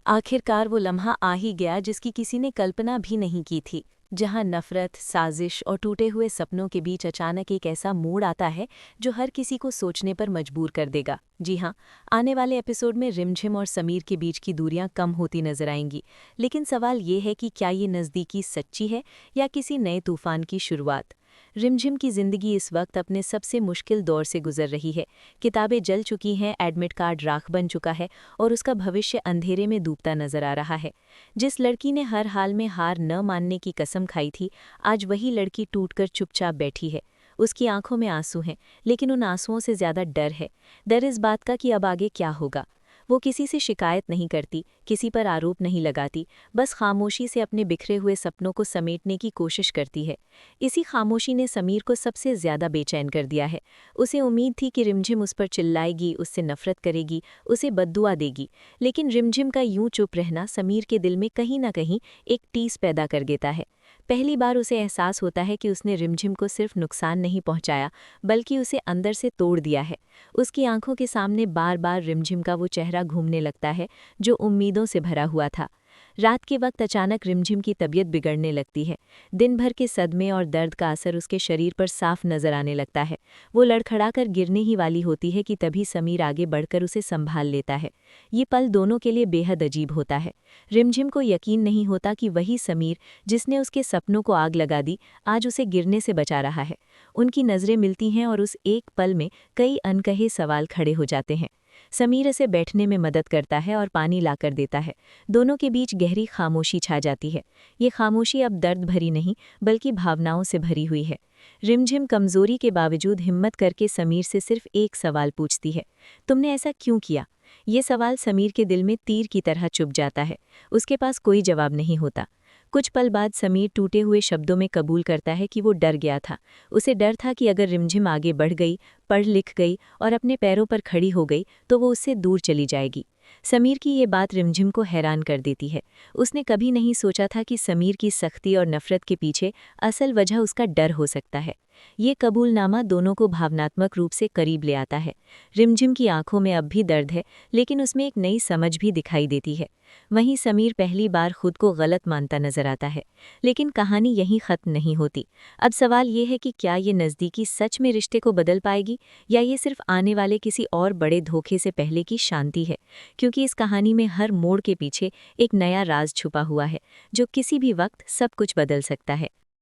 आखिरकार वो लम्हा आ ही गया जिसकी किसी ने कल्पना भी नहीं की थी, जहां नफरत, साजिश और टूटे हुए सपनों के बीच अचानक एक ऐसा मोड़ आता है जो हर किसी को सोचने पर मजबूर कर देगा। जी हाँ, आने वाले एपिसोड में रिमझिम और समीर के बीच की दूरियां कम होती नजर आएंगी, लेकिन सवाल ये है कि क्या ये नज़दीकी सच्ची है या किसी नए तूफान की शुरुआत। रिमझिम की जिंदगी इस वक्त अपने सबसे मुश्किल दौर से गुजर रही है। किताबें जल चुकी हैं, एडमिट कार्ड राख बन चुका है और उसका भविष्य अंधेरे में डूबता नजर आ रहा है। जिस लड़की ने हर हाल में हार न मानने की कसम खाई थी, आज वही लड़की टूटकर चुपचाप बैठी है। उसकी आंखों में आंसू हैं, लेकिन उन आंसुओं से ज्यादा डर है। डर इस बात का कि अब आगे क्या होगा। वो किसी से शिकायत नहीं करती, किसी पर आरोप नहीं लगाती, बस खामोशी से अपने बिखरे हुए सपनों को समेटने की कोशिश करती है। इसी खामोशी ने समीर को सबसे ज्यादा बेचैन कर दिया है। उसे उम्मीद थी कि रिमझिम उस पर चिल्लाएगी, उससे नफरत करेगी, उसे बद्दुआ देगी, लेकिन रिमझिम का यूं चुप रहना समीर के दिल में कहीं ना कहीं एक टीस पैदा कर देता है। पहली बार उसे एहसास होता है कि उसने रिमझिम को सिर्फ नुकसान नहीं पहुंचाया, बल्कि उसे अंदर से तोड़ दिया है। उसकी आंखों के सामने बार बार रिमझिम का वो चेहरा घूमने लगता है जो उम्मीदों से भरा हुआ था। रात के वक्त अचानक रिमझिम की तबीयत बिगड़ने लगती है। दिन भर के सदमे और दर्द का असर उसके शरीर पर साफ नजर आने लगता है। वो लड़खड़ाकर गिरने ही वाली होती है कि तभी समीर आगे बढ़कर उसे संभाल लेता है। ये पल दोनों के लिए बेहद अजीब होता है। रिमझिम को यकीन नहीं होता कि वही समीर जिसने उसके सपनों को आग लगा दी, आज उसे गिरने से बचा रहा है। उनकी नज़रें मिलती हैं और उस एक पल में कई अनकहे सवाल खड़े हो जाते हैं। समीर इसे बैठने में मदद करता है और पानी लाकर देता है। दोनों के बीच गहरी खामोशी छा जाती है। ये खामोशी अब दर्द भरी नहीं, बल्कि भावनाओं से भरी हुई है। रिमझिम कमजोरी के बावजूद हिम्मत करके समीर से सिर्फ एक सवाल पूछती है, तुमने ऐसा क्यों किया? ये सवाल समीर के दिल में तीर की तरह चुभ जाता है। उसके पास कोई जवाब नहीं होता। कुछ पल बाद समीर टूटे हुए शब्दों में कबूल करता है कि वो डर गया था। उसे डर था कि अगर रिमझिम आगे बढ़ गई, पढ़ लिख गई और अपने पैरों पर खड़ी हो गई तो वो उससे दूर चली जाएगी। समीर की ये बात रिमझिम को हैरान कर देती है। उसने कभी नहीं सोचा था कि समीर की सख्ती और नफरत के पीछे असल वजह उसका डर हो सकता है। ये कबूलनामा दोनों को भावनात्मक रूप से करीब ले आता है। रिमझिम की आंखों में अब भी दर्द है, लेकिन उसमें एक नई समझ भी दिखाई देती है। वहीं समीर पहली बार खुद को गलत मानता नजर आता है। लेकिन कहानी यहीं खत्म नहीं होती। अब सवाल ये है कि क्या ये नज़दीकी सच में रिश्ते को बदल पाएगी, या ये सिर्फ आने वाले किसी और बड़े धोखे से पहले की शांति है। क्योंकि इस कहानी में हर मोड़ के पीछे एक नया राज छुपा हुआ है, जो किसी भी वक्त सब कुछ बदल सकता है।